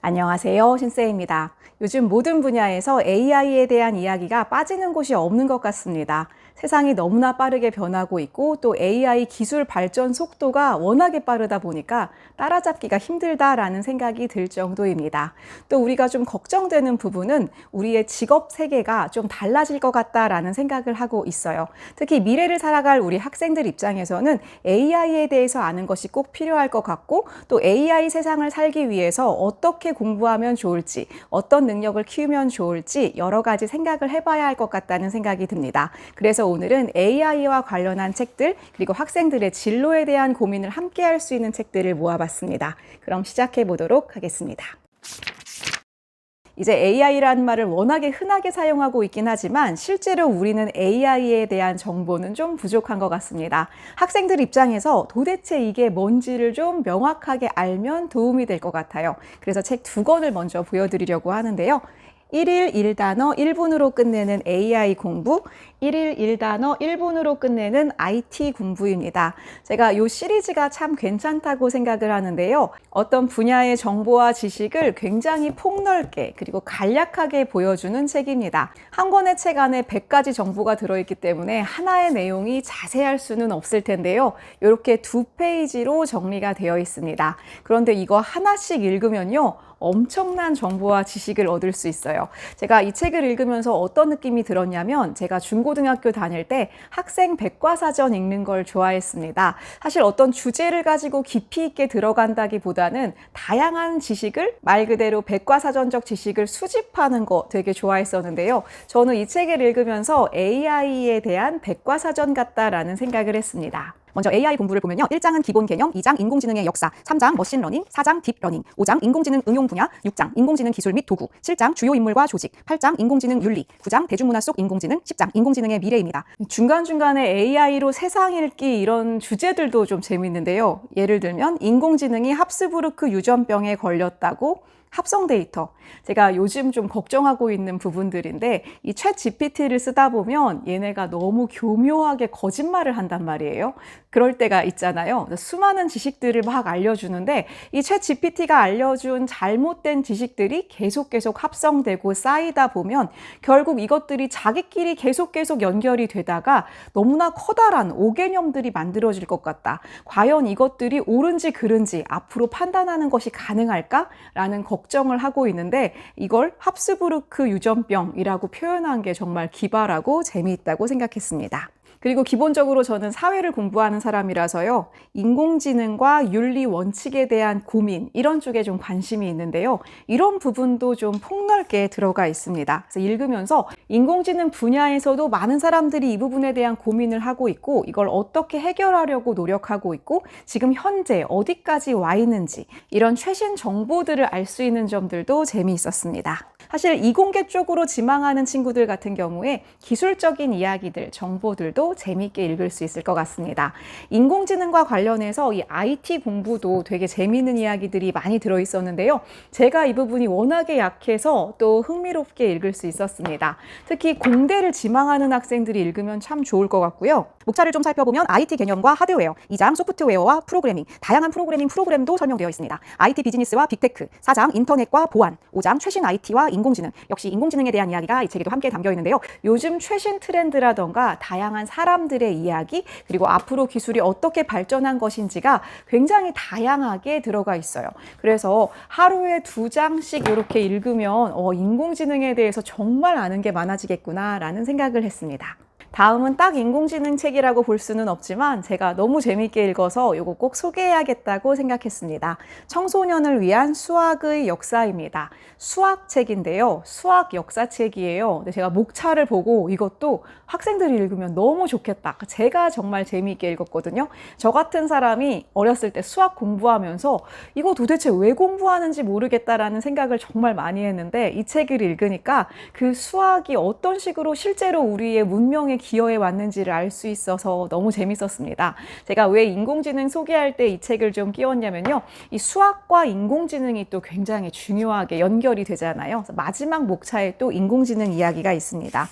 안녕하세요. 신쌤입니다. 요즘 모든 분야에서 AI에 대한 이야기가 빠지는 곳이 없는 것 같습니다. 세상이 너무나 빠르게 변하고 있고 또 AI 기술 발전 속도가 워낙에 빠르다 보니까 따라잡기가 힘들다라는 생각이 들 정도입니다. 또 우리가 좀 걱정되는 부분은 우리의 직업 세계가 좀 달라질 것 같다라는 생각을 하고 있어요. 특히 미래를 살아갈 우리 학생들 입장에서는 AI에 대해서 아는 것이 꼭 필요할 것 같고 또 AI 세상을 살기 위해서 어떻게 공부하면 좋을지, 어떤 능력을 키우면 좋을지 여러 가지 생각을 해봐야 할 것 같다는 생각이 듭니다. 그래서 오늘은 AI와 관련한 책들 그리고 학생들의 진로에 대한 고민을 함께 할 수 있는 책들을 모아봤습니다. 그럼 시작해 보도록 하겠습니다. 이제 AI라는 말을 워낙에 흔하게 사용하고 있긴 하지만 실제로 우리는 AI에 대한 정보는 좀 부족한 것 같습니다. 학생들 입장에서 도대체 이게 뭔지를 좀 명확하게 알면 도움이 될 것 같아요. 그래서 책 두 권을 먼저 보여드리려고 하는데요. 1일 1단어 1분으로 끝내는 AI 공부, 1일 1단어 1분으로 끝내는 IT 공부입니다. 제가 이 시리즈가 참 괜찮다고 생각을 하는데요. 어떤 분야의 정보와 지식을 굉장히 폭넓게 그리고 간략하게 보여주는 책입니다. 한 권의 책 안에 100가지 정보가 들어있기 때문에 하나의 내용이 자세할 수는 없을 텐데요. 이렇게 2페이지로 정리가 되어 있습니다. 그런데 이거 하나씩 읽으면요. 엄청난 정보와 지식을 얻을 수 있어요. 제가 이 책을 읽으면서 어떤 느낌이 들었냐면 제가 중고등학교 다닐 때 학생 백과사전 읽는 걸 좋아했습니다. 사실 어떤 주제를 가지고 깊이 있게 들어간다기보다는 다양한 지식을 말 그대로 백과사전적 지식을 수집하는 거 되게 좋아했었는데요. 저는 이 책을 읽으면서 AI에 대한 백과사전 같다라는 생각을 했습니다. 먼저 AI 공부를 보면요. 1장은 기본 개념, 2장 인공지능의 역사, 3장 머신러닝, 4장 딥러닝, 5장 인공지능 응용 분야, 6장 인공지능 기술 및 도구, 7장 주요 인물과 조직, 8장 인공지능 윤리, 9장 대중문화 속 인공지능, 10장 인공지능의 미래입니다. 중간중간에 AI로 세상 읽기 이런 주제들도 좀 재밌는데요. 예를 들면 인공지능이 합스부르크 유전병에 걸렸다고 합성 데이터. 제가 요즘 좀 걱정하고 있는 부분들인데 이 챗 GPT를 쓰다 보면 얘네가 너무 교묘하게 거짓말을 한단 말이에요. 그럴 때가 있잖아요. 수많은 지식들을 막 알려주는데 이 챗 GPT가 알려준 잘못된 지식들이 계속 합성되고 쌓이다 보면 결국 이것들이 자기끼리 계속 연결이 되다가 너무나 커다란 오개념들이 만들어질 것 같다. 과연 이것들이 옳은지 그른지 앞으로 판단하는 것이 가능할까? 라는 걱정을 하고 있는데 이걸 합스부르크 유전병이라고 표현한 게 정말 기발하고 재미있다고 생각했습니다. 그리고 기본적으로 저는 사회를 공부하는 사람이라서요. 인공지능과 윤리 원칙에 대한 고민 이런 쪽에 좀 관심이 있는데요. 이런 부분도 좀 폭넓게 들어가 있습니다. 그래서 읽으면서 인공지능 분야에서도 많은 사람들이 이 부분에 대한 고민을 하고 있고 이걸 어떻게 해결하려고 노력하고 있고 지금 현재 어디까지 와 있는지 이런 최신 정보들을 알 수 있는 점들도 재미있었습니다. 사실 이공계 쪽으로 지망하는 친구들 같은 경우에 기술적인 이야기들, 정보들도 재미있게 읽을 수 있을 것 같습니다. 인공지능과 관련해서 이 IT 공부도 되게 재미있는 이야기들이 많이 들어있었는데요. 제가 이 부분이 워낙에 약해서 또 흥미롭게 읽을 수 있었습니다. 특히 공대를 지망하는 학생들이 읽으면 참 좋을 것 같고요. 목차를 좀 살펴보면 IT 개념과 하드웨어, 2장 소프트웨어와 프로그래밍, 다양한 프로그램도 설명되어 있습니다. IT 비즈니스와 빅테크, 4장 인터넷과 보안, 5장 최신 IT와 인공지능, 역시 인공지능에 대한 이야기가 이 책에도 함께 담겨 있는데요. 요즘 최신 트렌드라던가 다양한 사람들의 이야기, 그리고 앞으로 기술이 어떻게 발전한 것인지가 굉장히 다양하게 들어가 있어요. 그래서 하루에 2장씩 이렇게 읽으면 인공지능에 대해서 정말 아는 게 많아지겠구나라는 생각을 했습니다. 다음은 딱 인공지능 책이라고 볼 수는 없지만 제가 너무 재밌게 읽어서 이거 꼭 소개해야겠다고 생각했습니다. 청소년을 위한 수학의 역사입니다. 수학책인데요. 수학 역사책이에요. 근데 제가 목차를 보고 이것도 학생들이 읽으면 너무 좋겠다. 제가 정말 재미있게 읽었거든요. 저 같은 사람이 어렸을 때 수학 공부하면서 이거 도대체 왜 공부하는지 모르겠다라는 생각을 정말 많이 했는데 이 책을 읽으니까 그 수학이 어떤 식으로 실제로 우리의 문명의 기여해 왔는지를 알 수 있어서 너무 재밌었습니다. 제가 왜 인공지능 소개할 때 이 책을 좀 끼웠냐면요. 이 수학과 인공지능이 또 굉장히 중요하게 연결이 되잖아요. 그래서 마지막 목차에 또 인공지능 이야기가 있습니다.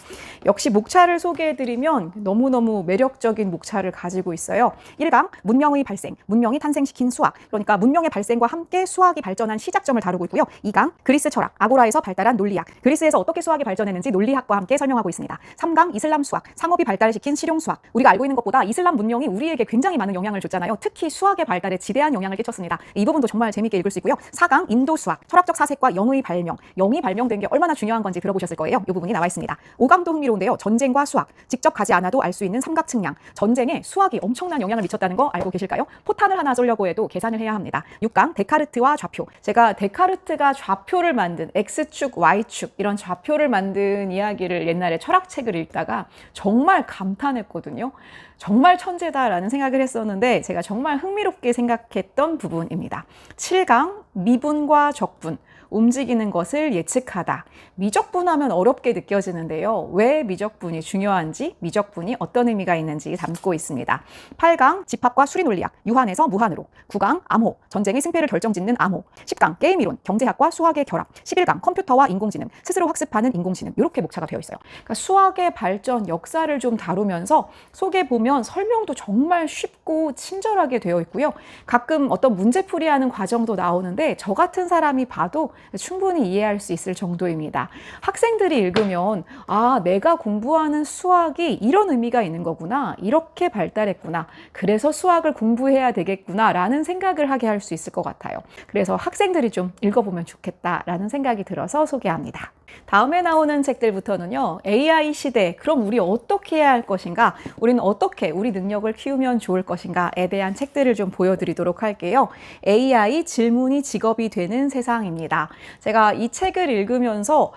역시 목차를 소개해드리면 너무너무 매력적인 목차를 가지고 있어요. 1강 문명의 발생, 문명이 탄생시킨 수학. 그러니까 문명의 발생과 함께 수학이 발전한 시작점을 다루고 있고요. 2강 그리스 철학, 아고라에서 발달한 논리학. 그리스에서 어떻게 수학이 발전했는지 논리학과 함께 설명하고 있습니다. 3강 이슬람 수학, 상업이 발달시킨 실용 수학. 우리가 알고 있는 것보다 이슬람 문명이 우리에게 굉장히 많은 영향을 줬잖아요. 특히 수학의 발달에 지대한 영향을 끼쳤습니다. 이 부분도 정말 재밌게 읽을 수 있고요. 4강 인도 수학, 철학적 사색과 영의 발명. 영이 발명된 게 얼마나 중요한 건지 들어보셨을 거예요. 이 부분이 나와 있습니다. 5강도 흥미로운데요. 전쟁과 수학, 직접 가지 않아도 알 수 있는 삼각측량. 전쟁에 수학이 엄청난 영향을 미쳤다는 거 알고 계실까요? 포탄을 하나 쏘려고 해도 계산을 해야 합니다. 6강 데카르트와 좌표. 제가 데카르트가 좌표를 만든 X축, Y축 이런 좌표를 만든 이야기를 옛날에 철학책을 읽다가 정말 감탄했거든요. 정말 천재다라는 생각을 했었는데 제가 정말 흥미롭게 생각했던 부분입니다. 7강 미분과 적분. 움직이는 것을 예측하다. 미적분하면 어렵게 느껴지는데요. 왜 미적분이 중요한지, 미적분이 어떤 의미가 있는지 담고 있습니다. 8강 집합과 수리 논리학, 유한에서 무한으로. 9강 암호, 전쟁의 승패를 결정짓는 암호. 10강 게임 이론, 경제학과 수학의 결합. 11강 컴퓨터와 인공지능, 스스로 학습하는 인공지능. 이렇게 목차가 되어 있어요. 그러니까 수학의 발전, 역사를 좀 다루면서 속에 보면 설명도 정말 쉽고 친절하게 되어 있고요. 가끔 어떤 문제풀이하는 과정도 나오는데 저 같은 사람이 봐도 충분히 이해할 수 있을 정도입니다. 학생들이 읽으면 아, 내가 공부하는 수학이 이런 의미가 있는 거구나. 이렇게 발달했구나. 그래서 수학을 공부해야 되겠구나 라는 생각을 하게 할 수 있을 것 같아요. 그래서 학생들이 좀 읽어보면 좋겠다라는 생각이 들어서 소개합니다. 다음에 나오는 책들부터는요. AI 시대, 그럼 우리 어떻게 해야 할 것인가? 우리는 어떻게 우리 능력을 키우면 좋을 것인가에 대한 책들을 좀 보여드리도록 할게요. AI 질문이 직업이 되는 세상입니다. 제가 이 책을 읽으면서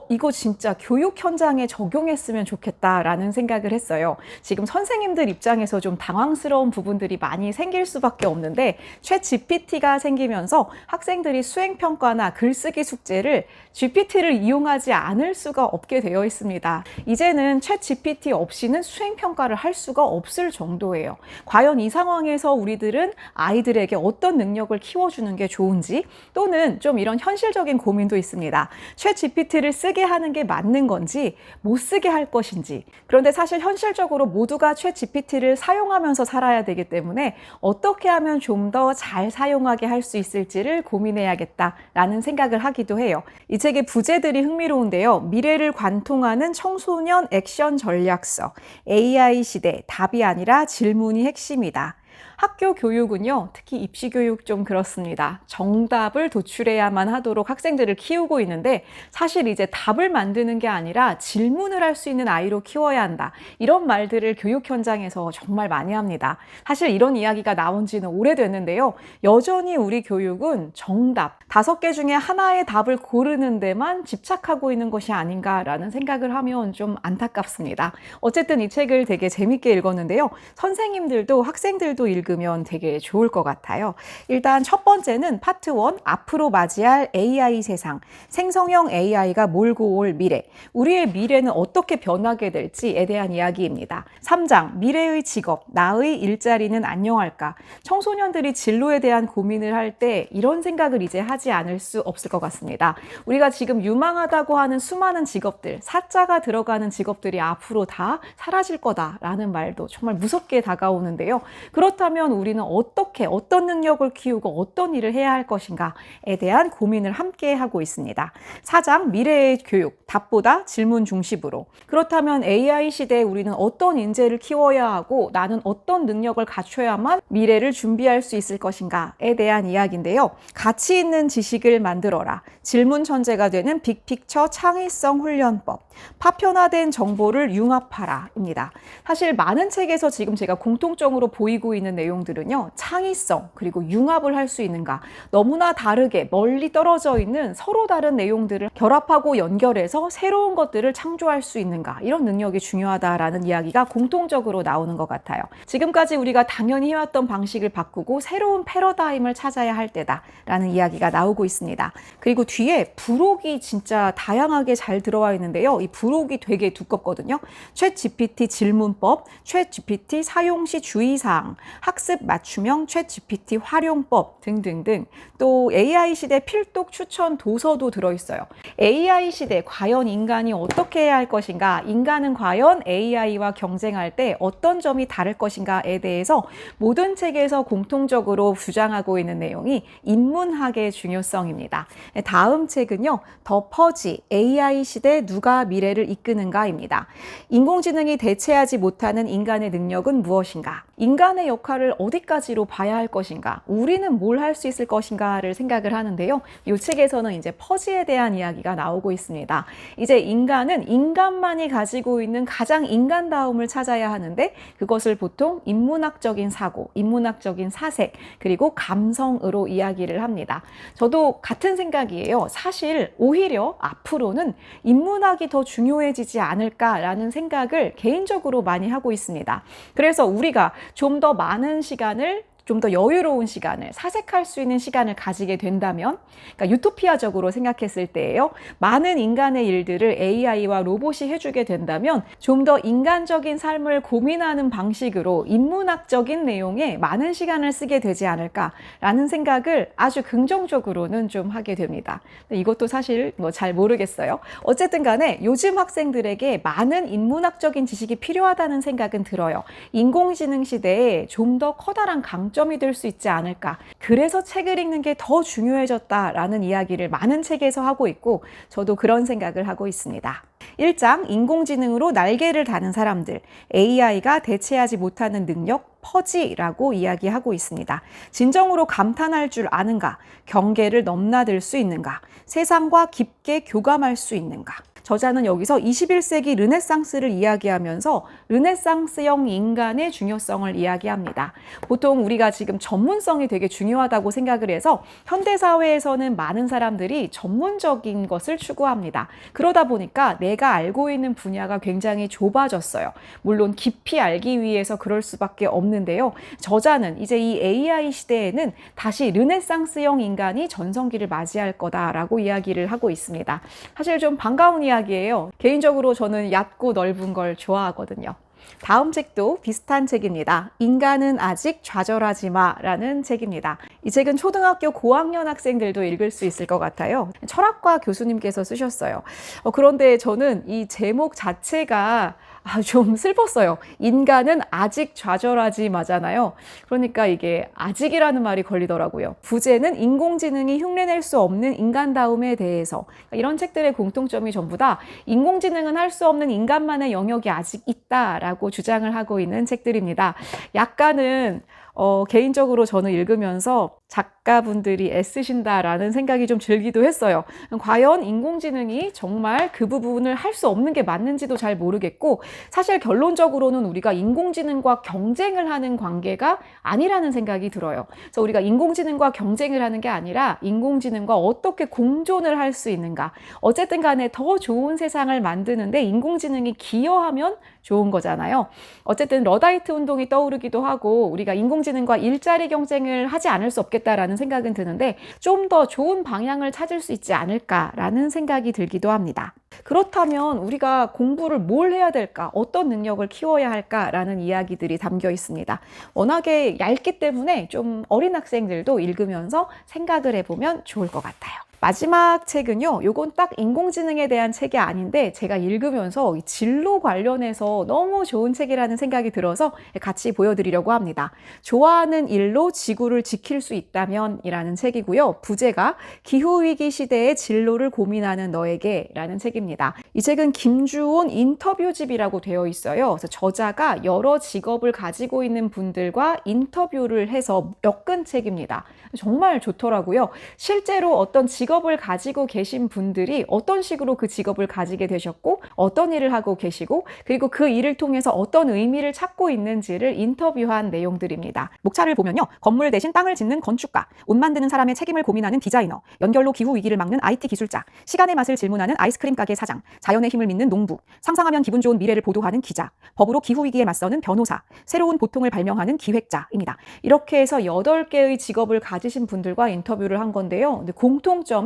이거 진짜 교육 현장에 적용했으면 좋겠다라는 생각을 했어요. 지금 선생님들 입장에서 좀 당황스러운 부분들이 많이 생길 수밖에 없는데 챗 GPT가 생기면서 학생들이 수행평가나 글쓰기 숙제를 GPT를 이용하지 않을 수가 없게 되어 있습니다. 이제는 챗 GPT 없이는 수행평가를 할 수가 없을 정도예요. 과연 이 상황에서 우리들은 아이들에게 어떤 능력을 키워주는 게 좋은지 또는 좀 이런 현실적인 고민도 있습니다. 챗 GPT를 쓰게 하는 게 맞는 건지 못 쓰게 할 것인지. 그런데 사실 현실적으로 모두가 챗 GPT를 사용하면서 살아야 되기 때문에 어떻게 하면 좀 더 잘 사용하게 할 수 있을지를 고민해야겠다라는 생각을 하기도 해요. 이 책의 부제들이 흥미로운데요. 미래를 관통하는 청소년 액션 전략서, AI 시대, 답이 아니라 질문이 핵심이다. 학교 교육은요, 특히 입시 교육 좀 그렇습니다. 정답을 도출해야만 하도록 학생들을 키우고 있는데 사실 이제 답을 만드는 게 아니라 질문을 할 수 있는 아이로 키워야 한다. 이런 말들을 교육 현장에서 정말 많이 합니다. 사실 이런 이야기가 나온 지는 오래됐는데요. 여전히 우리 교육은 정답, 5개 중에 하나의 답을 고르는 데만 집착하고 있는 것이 아닌가라는 생각을 하면 좀 안타깝습니다. 어쨌든 이 책을 되게 재밌게 읽었는데요. 선생님들도 학생들도 읽으면 되게 좋을 것 같아요. 일단 첫 번째는 파트 1, 앞으로 맞이할 AI 세상, 생성형 AI가 몰고 올 미래, 우리의 미래는 어떻게 변하게 될지에 대한 이야기입니다. 3장, 미래의 직업, 나의 일자리는 안녕할까? 청소년들이 진로에 대한 고민을 할 때 이런 생각을 이제 하지 않을 수 없을 것 같습니다. 우리가 지금 유망하다고 하는 수많은 직업들, 사자가 들어가는 직업들이 앞으로 다 사라질 거다라는 말도 정말 무섭게 다가오는데요. 그렇다면 우리는 어떻게, 어떤 능력을 키우고 어떤 일을 해야 할 것인가에 대한 고민을 함께 하고 있습니다. 4장, 미래의 교육, 답보다 질문 중심으로. 그렇다면 AI 시대에 우리는 어떤 인재를 키워야 하고 나는 어떤 능력을 갖춰야만 미래를 준비할 수 있을 것인가에 대한 이야기인데요. 가치 있는 지식을 만들어라. 질문 천재가 되는 빅픽처 창의성 훈련법. 파편화된 정보를 융합하라 입니다. 사실 많은 책에서 지금 제가 공통적으로 보이고 있는 내용 내용들은요, 창의성 그리고 융합을 할 수 있는가, 너무나 다르게 멀리 떨어져 있는 서로 다른 내용들을 결합하고 연결해서 새로운 것들을 창조할 수 있는가, 이런 능력이 중요하다라는 이야기가 공통적으로 나오는 것 같아요. 지금까지 우리가 당연히 해왔던 방식을 바꾸고 새로운 패러다임을 찾아야 할 때다라는 이야기가 나오고 있습니다. 그리고 뒤에 부록이 진짜 다양하게 잘 들어와 있는데요. 이 부록이 되게 두껍거든요. 챗 GPT 질문법, 챗 GPT 사용 시 주의사항, 학습 맞춤형 챗 GPT 활용법 등등등, 또 AI 시대 필독 추천 도서도 들어있어요. AI 시대 과연 인간이 어떻게 해야 할 것인가, 인간은 과연 AI와 경쟁할 때 어떤 점이 다를 것인가에 대해서 모든 책에서 공통적으로 주장하고 있는 내용이 인문학의 중요성입니다. 다음 책은요, 더 퍼지, AI 시대 누가 미래를 이끄는가입니다. 인공지능이 대체하지 못하는 인간의 능력은 무엇인가? 인간의 역할을 어디까지로 봐야 할 것인가? 우리는 뭘 할 수 있을 것인가를 생각을 하는데요. 이 책에서는 이제 퍼지에 대한 이야기가 나오고 있습니다. 이제 인간은 인간만이 가지고 있는 가장 인간다움을 찾아야 하는데, 그것을 보통 인문학적인 사고, 인문학적인 사색, 그리고 감성으로 이야기를 합니다. 저도 같은 생각이에요. 사실 오히려 앞으로는 인문학이 더 중요해지지 않을까라는 생각을 개인적으로 많이 하고 있습니다. 그래서 우리가 좀 더 많은 시간을, 좀 더 여유로운 시간을, 사색할 수 있는 시간을 가지게 된다면, 그러니까 유토피아적으로 생각했을 때예요. 많은 인간의 일들을 AI와 로봇이 해주게 된다면 좀 더 인간적인 삶을 고민하는 방식으로 인문학적인 내용에 많은 시간을 쓰게 되지 않을까라는 생각을 아주 긍정적으로는 좀 하게 됩니다. 이것도 사실 뭐 잘 모르겠어요. 어쨌든 간에 요즘 학생들에게 많은 인문학적인 지식이 필요하다는 생각은 들어요. 인공지능 시대에 좀 더 커다란 강점이 될 수 있지 않을까. 그래서 책을 읽는 게 더 중요해졌다라는 이야기를 많은 책에서 하고 있고, 저도 그런 생각을 하고 있습니다. 1장, 인공지능으로 날개를 다는 사람들, AI가 대체하지 못하는 능력, 퍼지라고 이야기하고 있습니다. 진정으로 감탄할 줄 아는가? 경계를 넘나들 수 있는가? 세상과 깊게 교감할 수 있는가? 저자는 여기서 21세기 르네상스를 이야기하면서 르네상스형 인간의 중요성을 이야기합니다. 보통 우리가 지금 전문성이 되게 중요하다고 생각을 해서 현대사회에서는 많은 사람들이 전문적인 것을 추구합니다. 그러다 보니까 내가 알고 있는 분야가 굉장히 좁아졌어요. 물론 깊이 알기 위해서 그럴 수밖에 없는데요. 저자는 이제 이 AI 시대에는 다시 르네상스형 인간이 전성기를 맞이할 거다라고 이야기를 하고 있습니다. 사실 좀 반가운 이야기예요. 개인적으로 저는 얕고 넓은 걸 좋아하거든요. 다음 책도 비슷한 책입니다. 인간은 아직 좌절하지 마라는 책입니다. 이 책은 초등학교 고학년 학생들도 읽을 수 있을 것 같아요. 철학과 교수님께서 쓰셨어요. 그런데 저는 이 제목 자체가 좀 슬펐어요. 인간은 아직 좌절하지 마잖아요. 그러니까 이게 아직이라는 말이 걸리더라고요. 부제는 인공지능이 흉내낼 수 없는 인간다움에 대해서. 이런 책들의 공통점이 전부 다 인공지능은 할 수 없는 인간만의 영역이 아직 있다라고 주장을 하고 있는 책들입니다. 약간은 개인적으로 저는 읽으면서 작가분들이 애쓰신다라는 생각이 좀 들기도 했어요. 과연 인공지능이 정말 그 부분을 할 수 없는 게 맞는지도 잘 모르겠고, 사실 결론적으로는 우리가 인공지능과 경쟁을 하는 관계가 아니라는 생각이 들어요. 그래서 우리가 인공지능과 경쟁을 하는 게 아니라 인공지능과 어떻게 공존을 할 수 있는가. 어쨌든 간에 더 좋은 세상을 만드는데 인공지능이 기여하면 좋은 거잖아요. 어쨌든 러다이트 운동이 떠오르기도 하고, 우리가 인공지능과 일자리 경쟁을 하지 않을 수 없겠다라는 생각은 드는데, 좀 더 좋은 방향을 찾을 수 있지 않을까라는 생각이 들기도 합니다. 그렇다면 우리가 공부를 뭘 해야 될까? 어떤 능력을 키워야 할까라는 이야기들이 담겨 있습니다. 워낙에 얇기 때문에 좀 어린 학생들도 읽으면서 생각을 해보면 좋을 것 같아요. 마지막 책은요, 요건 딱 인공지능에 대한 책이 아닌데 제가 읽으면서 진로 관련해서 너무 좋은 책이라는 생각이 들어서 같이 보여드리려고 합니다. 좋아하는 일로 지구를 지킬 수 있다면 이라는 책이고요. 부제가 기후위기 시대의 진로를 고민하는 너에게 라는 책입니다. 이 책은 김주온 인터뷰집이라고 되어 있어요. 그래서 저자가 여러 직업을 가지고 있는 분들과 인터뷰를 해서 엮은 책입니다. 정말 좋더라고요. 실제로 어떤 직업 직업을 가지고 계신 분들이 어떤 식으로 그 직업을 가지게 되셨고 어떤 일을 하고 계시고 그리고 그 일을 통해서 어떤 의미를 찾고 있는지를 인터뷰한 내용들입니다. 목차를 보면요. 건물 대신 땅을 짓는 건축가, 옷 만드는 사람의 책임을 고민하는 디자이너, 연결로 기후위기를 막는 IT 기술자, 시간의 맛을 질문하는 아이스크림 가게 사장, 자연의 힘을 믿는 농부, 상상하면 기분 좋은 미래를 보도하는 기자, 법으로 기후위기에 맞서는 변호사, 새로운 보통을 발명하는 기획자입니다. 이렇게 해서 8개의 직업을 가지신 분들과 인터뷰를 한 건데요. 근데 공통점이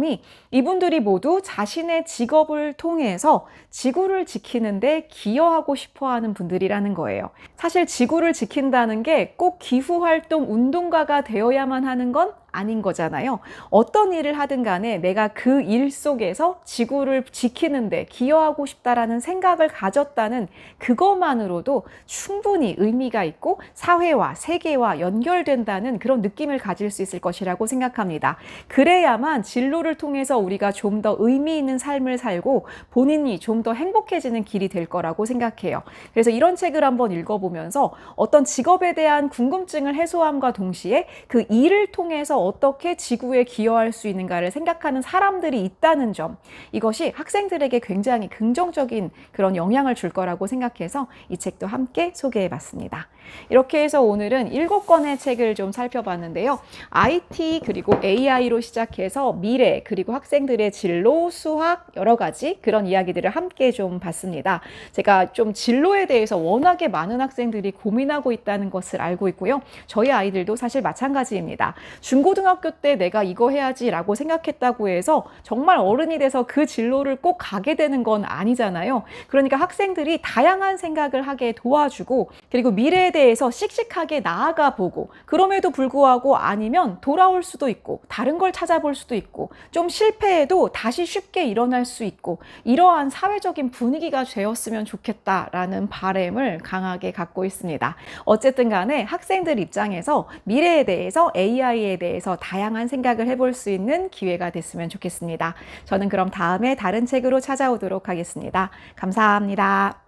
이분들이 모두 자신의 직업을 통해서 지구를 지키는데 기여하고 싶어하는 분들이라는 거예요. 사실 지구를 지킨다는 게 꼭 기후활동 운동가가 되어야만 하는 건 아닌 거잖아요. 어떤 일을 하든 간에 내가 그 일 속에서 지구를 지키는데 기여하고 싶다라는 생각을 가졌다는 그것만으로도 충분히 의미가 있고 사회와 세계와 연결된다는 그런 느낌을 가질 수 있을 것이라고 생각합니다. 그래야만 진로를 통해서 우리가 좀 더 의미 있는 삶을 살고 본인이 좀 더 행복해지는 길이 될 거라고 생각해요. 그래서 이런 책을 한번 읽어보면서 어떤 직업에 대한 궁금증을 해소함과 동시에 그 일을 통해서 어떻게 지구에 기여할 수 있는가를 생각하는 사람들이 있다는 점, 이것이 학생들에게 굉장히 긍정적인 그런 영향을 줄 거라고 생각해서 이 책도 함께 소개해 봤습니다. 이렇게 해서 오늘은 7권의 책을 좀 살펴봤는데요. IT 그리고 AI로 시작해서 미래 그리고 학생들의 진로, 수학 여러 가지 그런 이야기들을 함께 좀 봤습니다. 제가 좀 진로에 대해서 워낙에 많은 학생들이 고민하고 있다는 것을 알고 있고요. 저희 아이들도 사실 마찬가지입니다. 중고등학교 때 내가 이거 해야지 라고 생각했다고 해서 정말 어른이 돼서 그 진로를 꼭 가게 되는 건 아니잖아요. 그러니까 학생들이 다양한 생각을 하게 도와주고 그리고 미래에 대해서 씩씩하게 나아가 보고 그럼에도 불구하고 아니면 돌아올 수도 있고 다른 걸 찾아볼 수도 있고 좀 실패해도 다시 쉽게 일어날 수 있고 이러한 사회적인 분위기가 되었으면 좋겠다라는 바람을 강하게 갖고 있습니다. 어쨌든 간에 학생들 입장에서 미래에 대해서 AI에 대해서 다양한 생각을 해볼 수 있는 기회가 됐으면 좋겠습니다. 저는 그럼 다음에 다른 책으로 찾아오도록 하겠습니다. 감사합니다.